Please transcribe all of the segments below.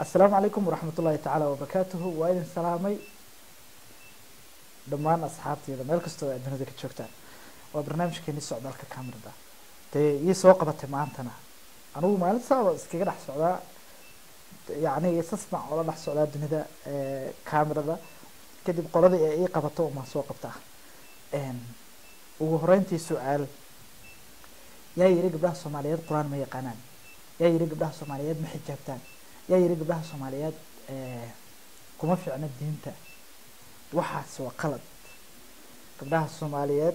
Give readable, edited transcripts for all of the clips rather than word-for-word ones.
السلام عليكم ورحمة الله تعالى وبركاته وإذن سلامي دمان أصحابتي إذا مالك استوى عندنا ذيك الشوكتان وبرنامج كيني سعودة الكاميرا ده تي يسوق بتمانتنا أنا ما لسه سكير راح سعودة يعني يسمع ولا راح سعودة الدنيا ده كاميرا ده كده بقول ذي إيه قبضته ما سوق بتاعه وهرينتي سؤال يا يريق بله الصوماليات قرآن ما يقانان يا يريق بله الصوماليات محجابتان يا يريق بله الصوماليات كما في عنا الدين تا واحد سوى قلد قبلها الصوماليات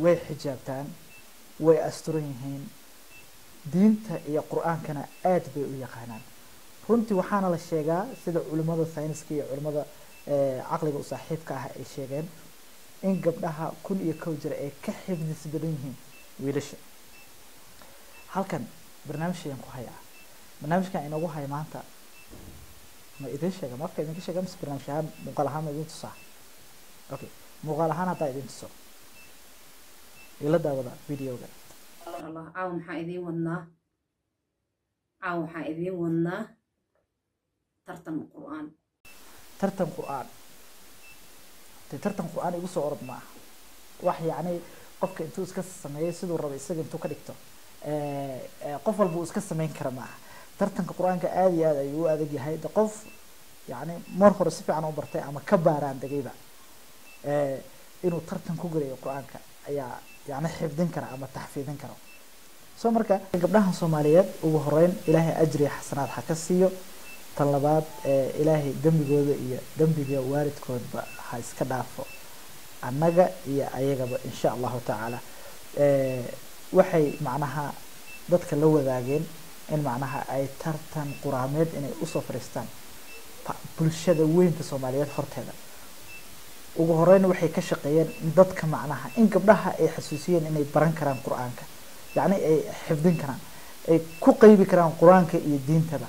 way حجابتان way أسترينهين دين تا يا قرآن كان آت بي ويقانان runtii waxaana la sheegaa sida culimada sayniska iyo culimada caqliga u saaxiibka ah ay sheegeen in gabdhaha kun iyo kow jir ay ka xifdis badan yihiin wiilasha halkan barnaamijkan ku haya barnaamijkan inagu haya maanta ma idin sheega marka idin sheega mis barnaamijkan muuqaal ahaan idin tusaa okay muuqaal ahaan hadda idin tuso ila daawada videoga Allah caaw maxaa idin wadnaa tartan qur'aan igu soo orod maaha wax yacni qofka intuu iska sameeyay siduu rabo isaga intuu ka dhigto qof walba uu iska sameyn kara maaha tartanka qur'aanka aad iyo aad ayuu u adag yahay de qof yacni mar hore si fiican u bartay ama ka baaraan degayba inuu tartan ku gelayo qur'aanka ayaa yacni xifdin kara ama taxfiidin kara soo marka gabdhaha Soomaaliyeed ugu horeyn ilaahay ajri xasanaad ha ka siiyo tan labaad ilaahay dambigooda iyo dambiga waalidkoodba ha iska dhaafo annaga iyo ayagaba insha Allah taala waxay macnaha dadka la wadaageen in macnaha ay tartan quraameed inay u soo fariistaan bulshada weynta Soomaaliyeed horteeda ugu horeyn waxay ka shaqeeyeen dadka macnaha in gabdhaha ay xasuusiyeen inay baran karaan quraanka يعني أي حفظين كران أي كقريب كران قرآن كيدين تبع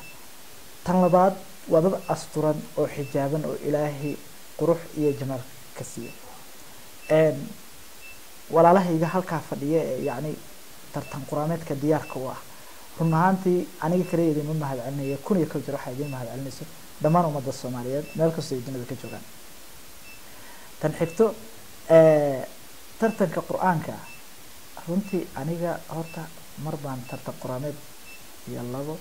تنلباد وضد أسطورا أو حجابا أو إلهي قروح يجمر كثير ولا له إذا هالكافدية يعني ترتن قرآنات كديار كواه رمهانتي أنا كريه دي من مهد علني يكون يكون جروح يدين مهد علني سو دمان ومدى الصوماليات مالك السيدين ذيك الجوغان تنحكتو ترتن كقرآن كا runtii aniga horta mar baan tartan quraameed iyo labo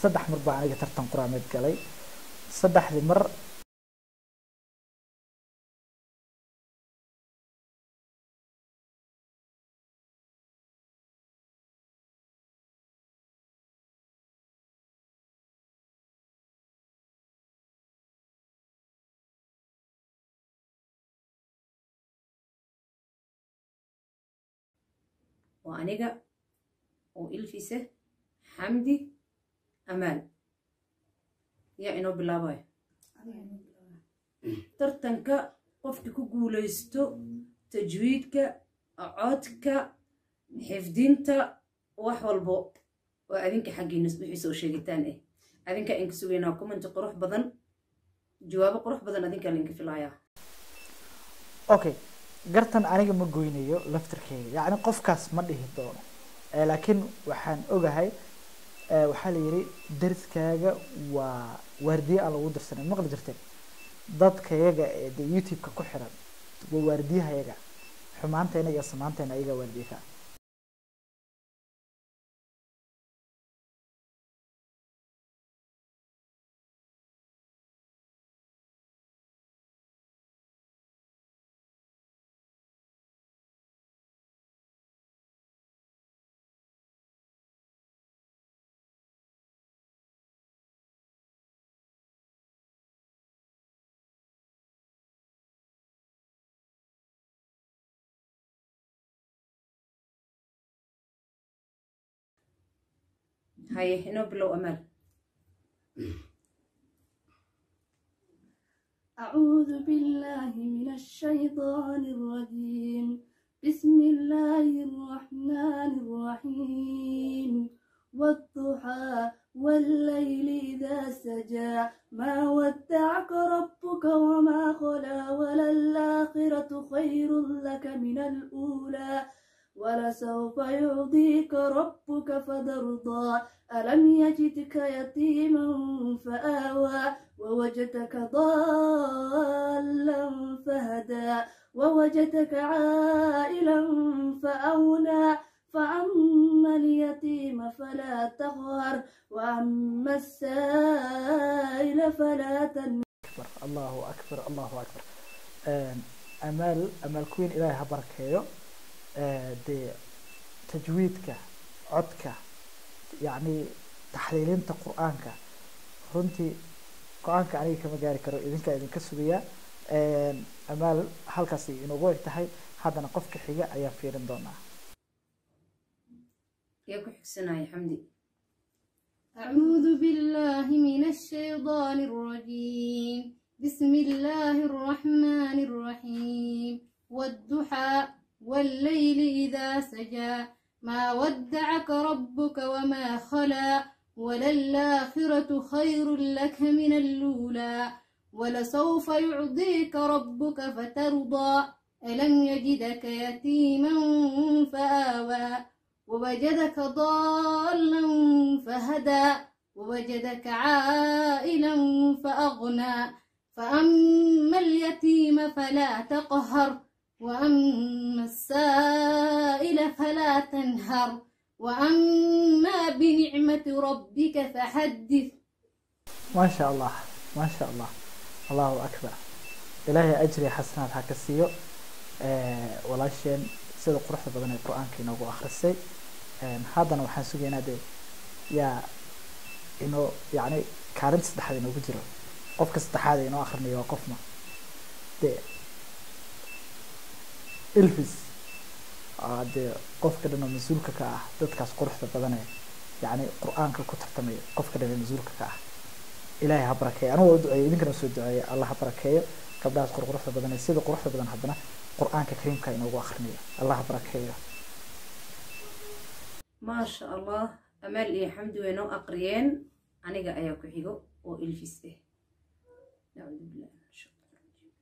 saddex mar baan aniga tartan quraameed galay saddexdii mar وأنيقا وإلفيسة حمدي أمال يا إنو بالله ترتنك قفك كقوليستو تجويدك عودك حفدينتا وحول بو وأذنك حقي نسبة حيسو شيء إيه أذنك إنك سويناكم أنت قروح بدن جواب قروح بدن أذنك لينك في الآية أوكي gartan aniga ma goynayo laftirkeyga yacni qofkaas ma dhihi doono laakiin waxaan ogahay waxaa la yiri dariskaaga waa waardiye aan lagu dirsanay maqli jirteen dadkayaga ee YouTube-ka ku xiran waa waardiyahayaga xumaanteena iyo samaanteena ayaga waardiyaha هاي هنا بلو أمل أعوذ بالله من الشيطان الرجيم بسم الله الرحمن الرحيم والضحى والليل إذا سجى ما ودعك ربك وما خلا وللآخرة خير لك من الأولى ولسوف يعطيك ربك فترضى ألم يجدك يتيما فآوى ووجدك ضالا فهدى ووجدك عائلا فأولى فأما اليتيم فلا تقهر وأما السائل فلا تنهر. الله أكبر الله أكبر. أمال كوين إلهي هبركيو دي تجويدك عدك يعني تحليلين قرآنك runtii go-aanka aniga kama gaari karo idinka sugaya amaal halkaasi inoogu eg tahay haddana qofka xiga ayaan fiirin doonaa يا كحسنا حمدي. أعوذ بالله من الشيطان الرجيم بسم الله الرحمن الرحيم والضحى والليل إذا سجى ما ودعك ربك وما خلا وللآخرة خير لك من الأولى ولسوف يعطيك ربك فترضى ألم يجدك يتيما فآوى ووجدك ضالا فهدى ووجدك عائلا فأغنى فأما اليتيم فلا تقهر وأما السائل فلا تنهر وأما بنعمة ربك فحدث. ما شاء الله ما شاء الله الله أكبر. إلهي أجري حسنات هكسيو ولاشين سيدو قرحة بدن القرآن كي نوغو أخرسي هذا نوحان سوغينا دي يا إنو يعني كارنت سدحادي نوغو جيرو قفك سدحادي إنو آخرني وقفنا دي إلفز dee qofka dhan oo mas-uulka ka ah dadkaas quruxda badan yani qur-aanka ku tartamay qofka dhan ee mas-uulka ka ah ilaahay ha barakeeyo anigu waa duceeyo idinkana soo duceeyo allah ha barakeeyo gabdhahaas quruxda badan sida quruxda badan haddana qur-aanka kariimka inoogu akhrinayo allah ha barakeeyo. ما شاء الله أمال إيه حمد وينو أقريين aniga ayaa ku xigo oo ilfis ah. نعوذ بالله من الشيطان الرجيم.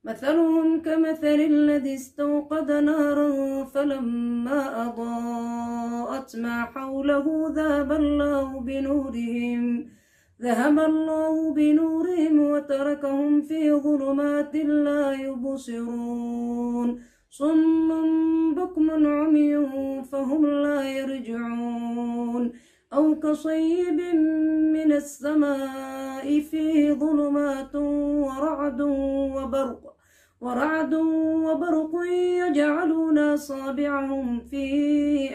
مثلهم كمثل الذي استوقد نارا فلما أضاءت ما حوله ذهب الله بنورهم وتركهم في ظلمات لا يبصرون صم بكم عمي فهم لا يرجعون أو كصيب من السماء فيه ظلمات ورعد وبرق يجعلون أصابعهم في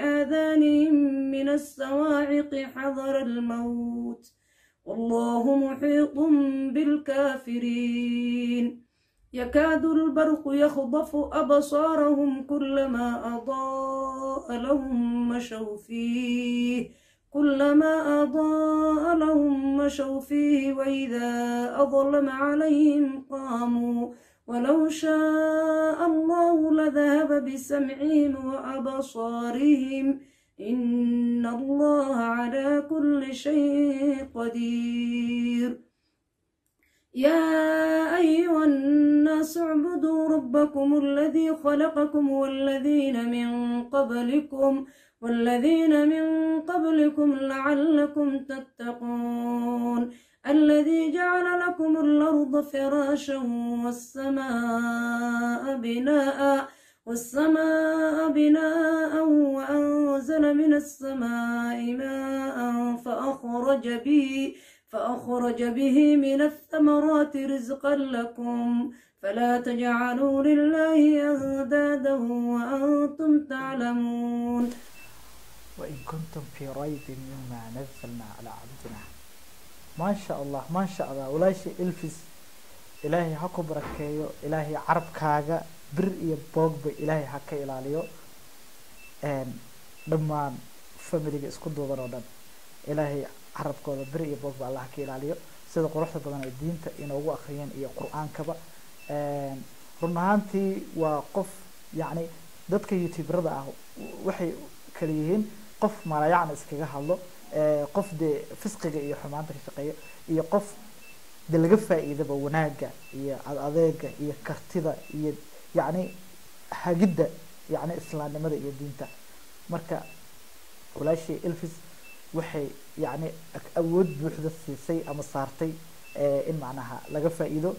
آذانهم من الصواعق حذر الموت والله محيط بالكافرين يكاد البرق يخطف أبصارهم كلما أضاء لهم مشوا فيه وإذا أظلم عليهم قاموا ولو شاء الله لذهب بسمعهم وأبصارهم إن الله على كل شيء قدير يا أيها الناس اعبدوا ربكم الذي خلقكم والذين من قبلكم لعلكم تتقون الذي جعل لكم الأرض فراشا والسماء بناء وأنزل من السماء ماء فأخرج به من الثمرات رزقا لكم فلا تجعلوا لله أندادا وأنتم تعلمون وإن كنتم في ريب مما نزلنا على عبدنا ما شاء الله ما شاء الله ولا شيء إلفز إلهي حكو بركيو إلهي عرب كاغا بر إيا بوغب إلهي حكا إلاليو دمان فاميليغا اسكو دوبان ودان إلهي عرب كودا بر إيا بوغب الله حكا إلاليو سيدا قروحة بدان الدينتا إنوغو أخريين إيا قرآن كبا رنهانتي وقف يعني دادك يوتيوبردا waxay kala yihiin qof malayacna iskaga hadlo qof de fisqiga iyo xumaanta ka shaqeeyo iyo qof de laga faa'iidaba wanaaga iyo adeega iyo kartida iyo yani hagida yacni islaamnimada iyo diinta. Marka walaashii Elvis waxay yacni awood buuxda siisay ama saartay in macnaha laga faa'iido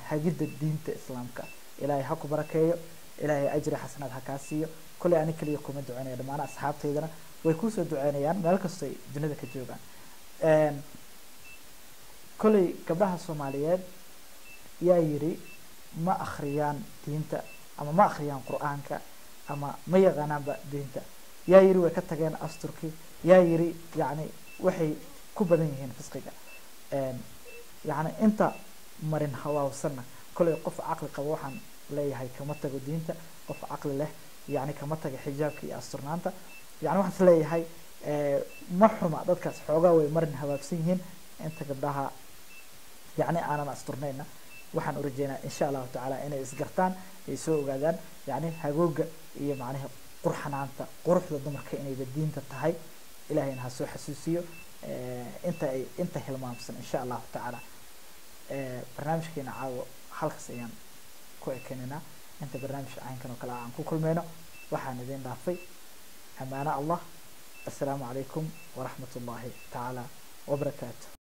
hagidda diinta islaamka. ilaahay ha ku barakeeyo, ilaahay ajri xasanaad ha kaa siiyo. koley ani kaliya kuma duceynaya, dhammaan asxaabtaydana way kusoo duceynayaan meel kastoo ay dunida ka joogaan. koley gabdhaha Soomaaliyeed yaa yiri ma akhriyaan diinta ama ma akhriyaan qur-aanka ama ma yaqaanaanba diinta. yaa yiri way ka tageen asturkii. yaa yiri yacni waxay ku badan yihiin fisqiga. yacni inta marin hawaawsanna koley qof caqli qabo waxaan leeyahay kama tago diinta. qof caqli leh yacni kama taga xijaabka iyo asturnaanta. yacni waxaan is leeyahay ma xuma dadkaas xoogaa way marin hawaabsan yihiin. inta gabdhaha yacni aanan asturnayna waxaan u rajeynaa insha allahu tacaala inay isgartaan, ay soo ogaadaan yacni hagooga iyo macnaha qurxanaanta quruxda dumarka inayba diinta tahay. ilaahayna ha soo xasuusiyo inta hilmaamsan insha allahu tacaala. barnaamijkeena caawo halkaas ayaan ku ekeenaynaa. inta barnaamijka caynkan oo kale aan ku kulmayno waxaan idin dhaafay amaano allah. assalaamu calaykum waraxmat ullaahi tacaala wabarakaatu.